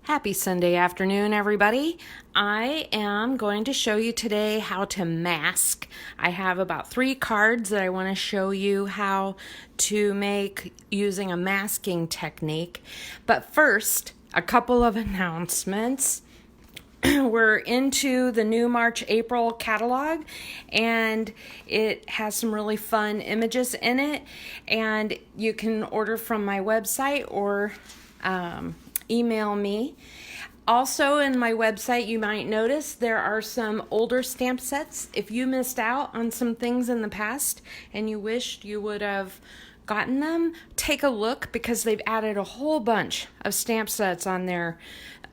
Happy Sunday afternoon, everybody. I am going to show you today how to mask. I have about 3 cards that I want to show you how to make using a masking technique. But first, a couple of announcements. We're into the new March-April catalog, and it has some really fun images in it, and you can order from my website or email me. Also, in my website, you might notice there are some older stamp sets. If you missed out on some things in the past and you wished you would have gotten them, take a look, because they've added a whole bunch of stamp sets on there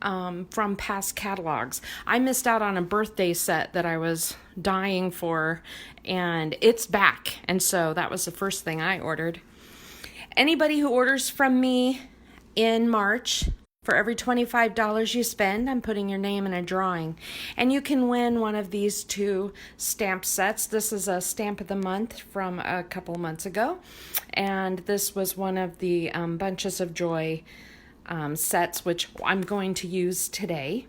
from past catalogs. I missed out on a birthday set that I was dying for, and it's back, and so that was the first thing I ordered. Anybody who orders from me in March, for every $25 you spend, I'm putting your name in a drawing. And you can win one of these 2 stamp sets. This is a Stamp of the Month from a couple months ago. And this was one of the Bunches of Joy sets, which I'm going to use today.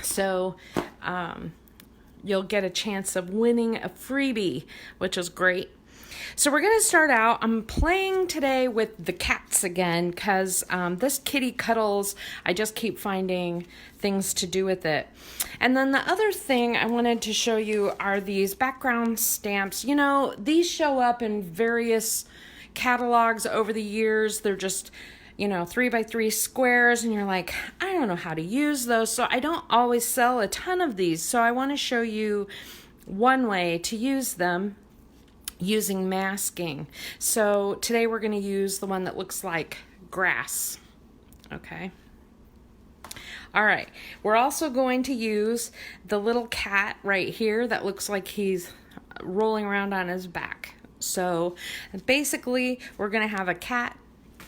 So you'll get a chance of winning a freebie, which is great. So we're going to start out. I'm playing today with the cats again because this kitty cuddles. I just keep finding things to do with it. And then the other thing I wanted to show you are these background stamps. You know, these show up in various catalogs over the years. They're just, 3x3 squares, and you're like, I don't know how to use those. So I don't always sell a ton of these. So I want to show you one way to use them using masking. So today we're going to use the one that looks like grass. Okay. All right. We're also going to use the little cat right here that looks like he's rolling around on his back. So basically we're going to have a cat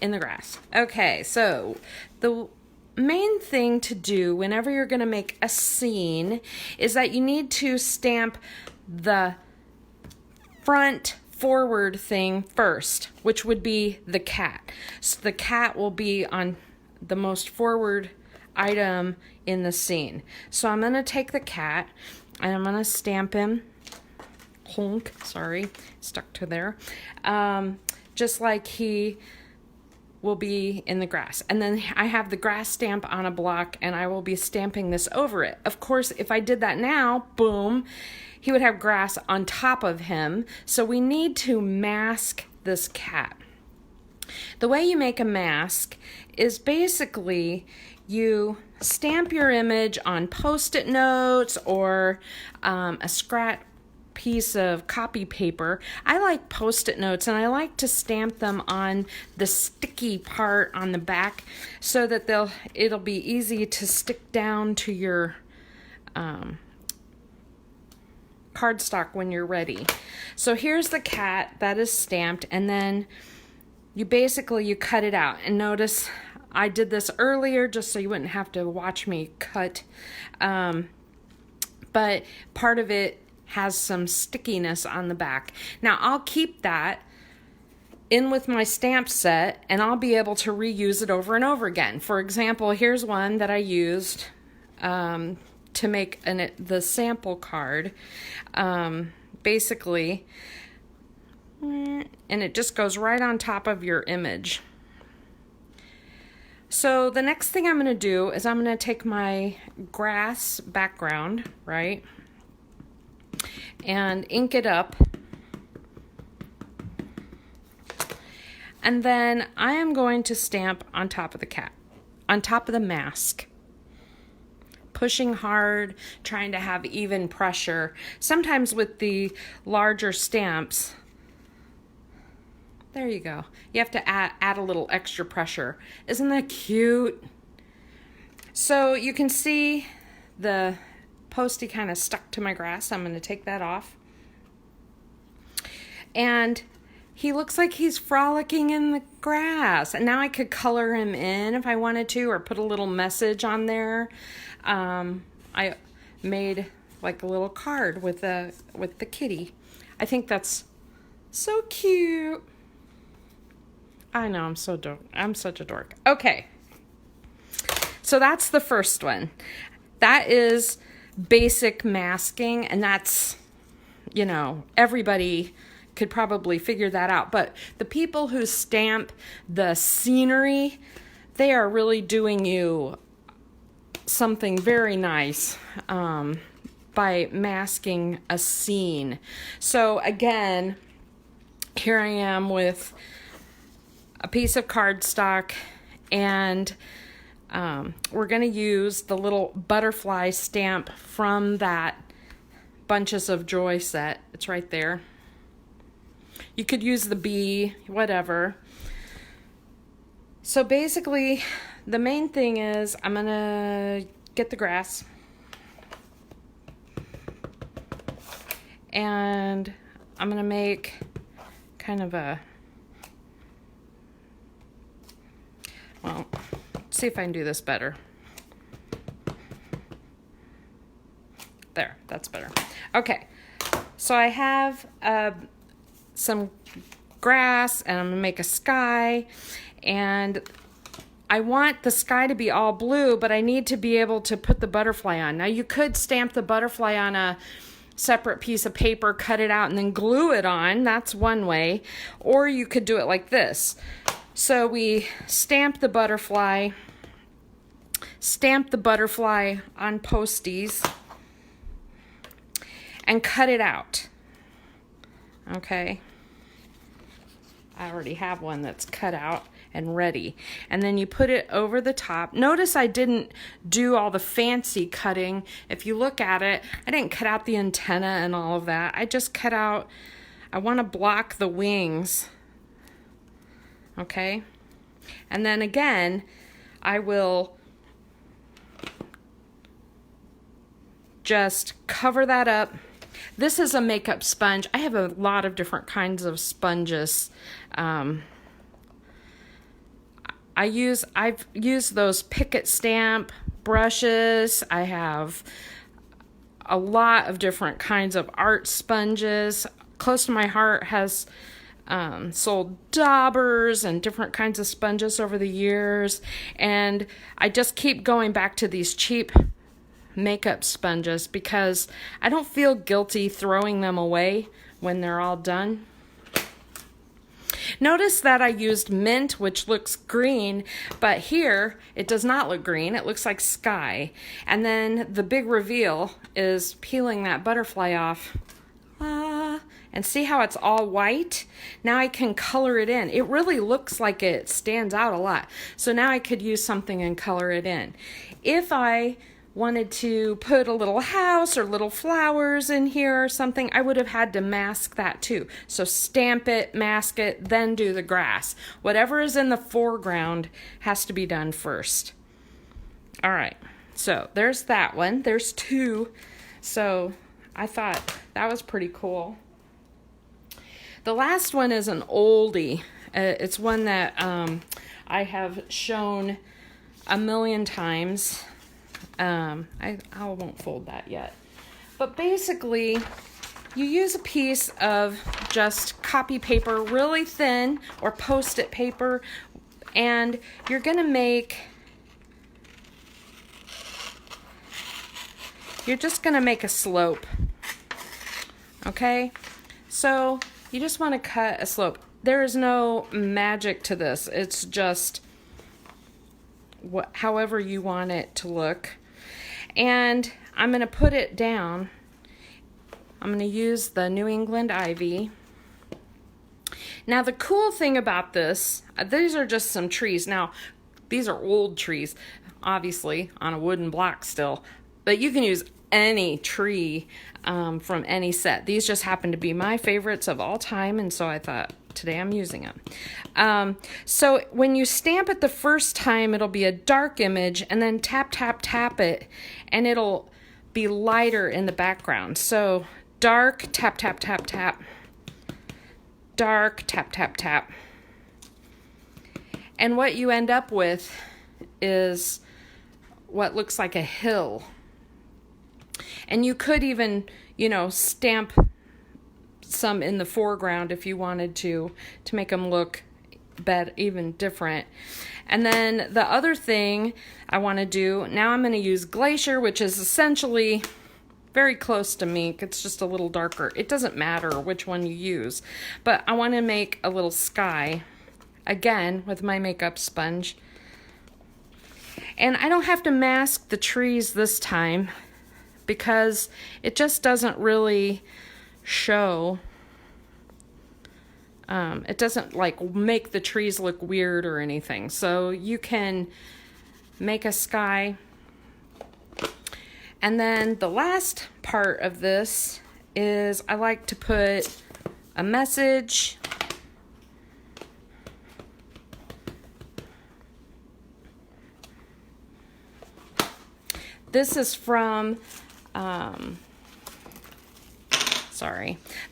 in the grass. Okay. So the main thing to do whenever you're going to make a scene is that you need to stamp the front forward thing first, which would be the cat. So the cat will be on the most forward item in the scene. So I'm going to take the cat and I'm going to stamp him. Honk, sorry, stuck to there. Just like he will be in the grass. And then I have the grass stamp on a block, and I will be stamping this over it. Of course, if I did that now, boom, he would have grass on top of him. So we need to mask this cat. The way you make a mask is basically you stamp your image on Post-it notes or a scrap piece of copy paper. I like Post-it notes, and I like to stamp them on the sticky part on the back so that it'll be easy to stick down to your cardstock when you're ready. So here's the cat that is stamped, and then you cut it out. And notice I did this earlier just so you wouldn't have to watch me cut. But part of it has some stickiness on the back. Now I'll keep that in with my stamp set, and I'll be able to reuse it over and over again. For example, here's one that I used to make the sample card, basically, and it just goes right on top of your image. So the next thing I'm going to do is I'm going to take my grass background, right, and ink it up. And then I am going to stamp on top of the cat, on top of the mask. Pushing hard, trying to have even pressure. Sometimes with the larger stamps, there you go. You have to add a little extra pressure. Isn't that cute? So you can see the postie kind of stuck to my grass. I'm going to take that off. And he looks like he's frolicking in the grass. And now I could color him in if I wanted to, or put a little message on there. I made like a little card with the kitty. I think that's so cute. I know, I'm such a dork. Okay. So that's the first one. That is basic masking, and that's, you know, everybody could probably figure that out. But the people who stamp the scenery, they are really doing you something very nice by masking a scene. So again, here I am with a piece of cardstock, and we're going to use the little butterfly stamp from that Bunches of Joy set. It's right there. You could use the bee, whatever. So basically, the main thing is I'm going to get the grass. And I'm going to make kind of a, well, let's see if I can do this better. There, that's better. Okay, so I have some grass, and I'm going to make a sky, and I want the sky to be all blue, but I need to be able to put the butterfly on. Now, you could stamp the butterfly on a separate piece of paper, cut it out, and then glue it on. That's one way. Or you could do it like this. So we stamp the butterfly on posties, and cut it out. Okay. I already have one that's cut out and ready. And then you put it over the top. Notice I didn't do all the fancy cutting. If you look at it, I didn't cut out the antenna and all of that. I just cut out, I want to block the wings. Okay? And then again, I will just cover that up. This is a makeup sponge. I have a lot of different kinds of sponges. I've used those Picket stamp brushes. I have a lot of different kinds of art sponges. Close to my heart has sold daubers and different kinds of sponges over the years. And I just keep going back to these cheap makeup sponges because I don't feel guilty throwing them away when they're all done. Notice that I used mint, which looks green, but here it does not look green. It looks like sky. And then the big reveal is peeling that butterfly off. And see how it's all white? Now I can color it in. It really looks like it stands out a lot. So now I could use something and color it in. If I wanted to put a little house or little flowers in here or something, I would have had to mask that too. So stamp it, mask it, then do the grass. Whatever is in the foreground has to be done first. All right, so there's that one. There's two. So I thought that was pretty cool. The last one is an oldie. It's one that I have shown a million times. I won't fold that yet. But basically, you use a piece of just copy paper, really thin, or Post-it paper, and you're going to make, you're just going to make a slope. Okay? So, you just want to cut a slope. There is no magic to this. It's just however you want it to look. And I'm going to put it down. I'm going to use the New England ivy. Now the cool thing about this, these are just some trees. Now these are old trees, obviously on a wooden block still, but you can use any tree from any set. These just happen to be my favorites of all time, and so I thought today I'm using them. So when you stamp it the first time, it'll be a dark image, and then tap, tap, tap it, and it'll be lighter in the background. So dark, tap, tap, tap, tap. Dark, tap, tap, tap. And what you end up with is what looks like a hill. And you could even, stamp some in the foreground if you wanted to make them look even different. And then the other thing I want to do, now I'm going to use Glacier, which is essentially very close to mink. It's just a little darker. It doesn't matter which one you use, but I want to make a little sky again with my makeup sponge. And I don't have to mask the trees this time because it just doesn't really show. It doesn't like make the trees look weird or anything. So you can make a sky. And then the last part of this is I like to put a message. This is from,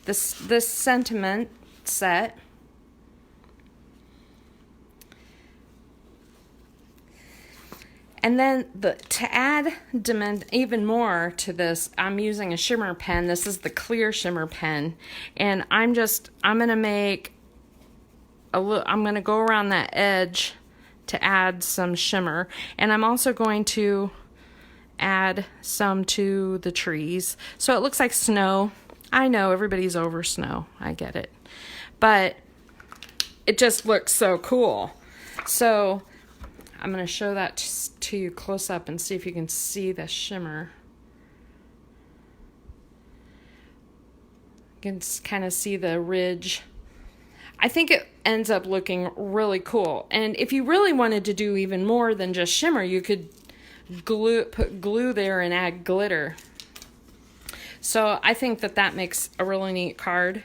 this sentiment set. And then to add even more to this, I'm using a shimmer pen. This is the clear shimmer pen. And I'm going to make I'm going to go around that edge to add some shimmer. And I'm also going to add some to the trees. So it looks like snow. I know everybody's over snow. I get it. But it just looks so cool. So I'm going to show that to you close up and see if you can see the shimmer. You can kind of see the ridge. I think it ends up looking really cool. And if you really wanted to do even more than just shimmer, you could put glue there and add glitter. So I think that makes a really neat card.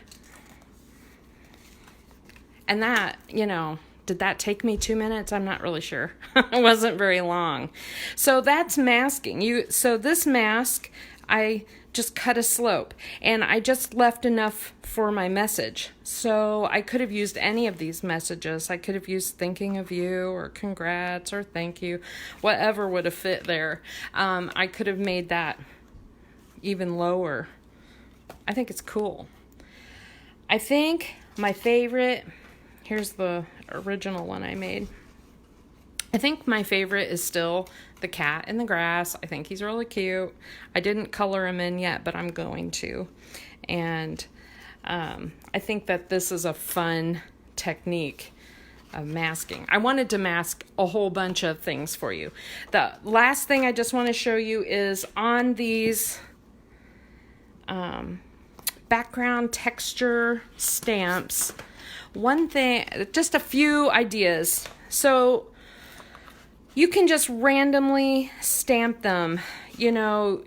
And that, did that take me 2 minutes? I'm not really sure. It wasn't very long. So that's masking. So this mask, I just cut a slope and I just left enough for my message. So I could have used any of these messages. I could have used thinking of you or congrats or thank you, whatever would have fit there. I could have made that even lower. I think it's cool. I think my favorite, here's the original one I made. I think my favorite is still the cat in the grass. I think he's really cute. I didn't color him in yet, but I'm going to. And I think that this is a fun technique of masking. I wanted to mask a whole bunch of things for you. The last thing I just want to show you is on these background texture stamps. One thing, just a few ideas. So you can just randomly stamp them, you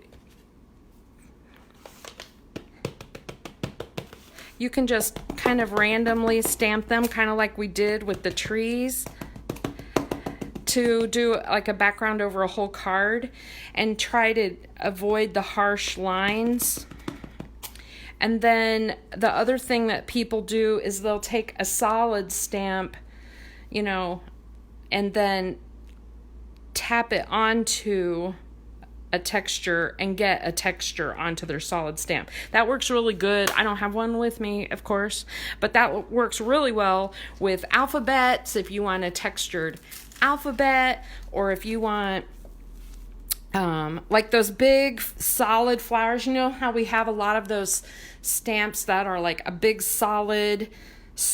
can just kind of randomly stamp them, kind of like we did with the trees, to do like a background over a whole card and try to avoid the harsh lines. And then the other thing that people do is they'll take a solid stamp, and then tap it onto a texture and get a texture onto their solid stamp. That works really good. I don't have one with me, of course, but that works really well with alphabets if you want a textured alphabet, or if you want like those big solid flowers. You know how we have a lot of those stamps that are like a big solid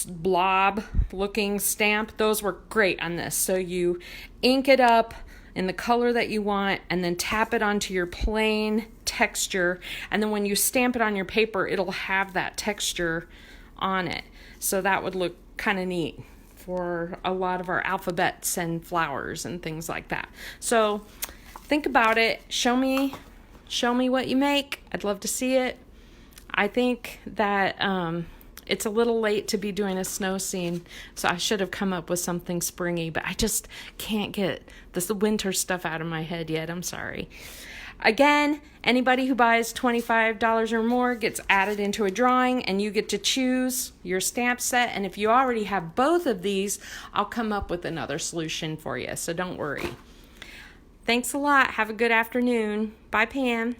blob looking stamp? Those work great on this. So you ink it up in the color that you want and then tap it onto your plain texture, and then when you stamp it on your paper, it'll have that texture on it. So that would look kind of neat for a lot of our alphabets and flowers and things like that. So think about it. Show me what you make. I'd love to see it. I think that it's a little late to be doing a snow scene, so I should have come up with something springy, but I just can't get this winter stuff out of my head yet. I'm sorry. Again, anybody who buys $25 or more gets added into a drawing, and you get to choose your stamp set. And if you already have both of these, I'll come up with another solution for you, so don't worry. Thanks a lot. Have a good afternoon. Bye, Pam.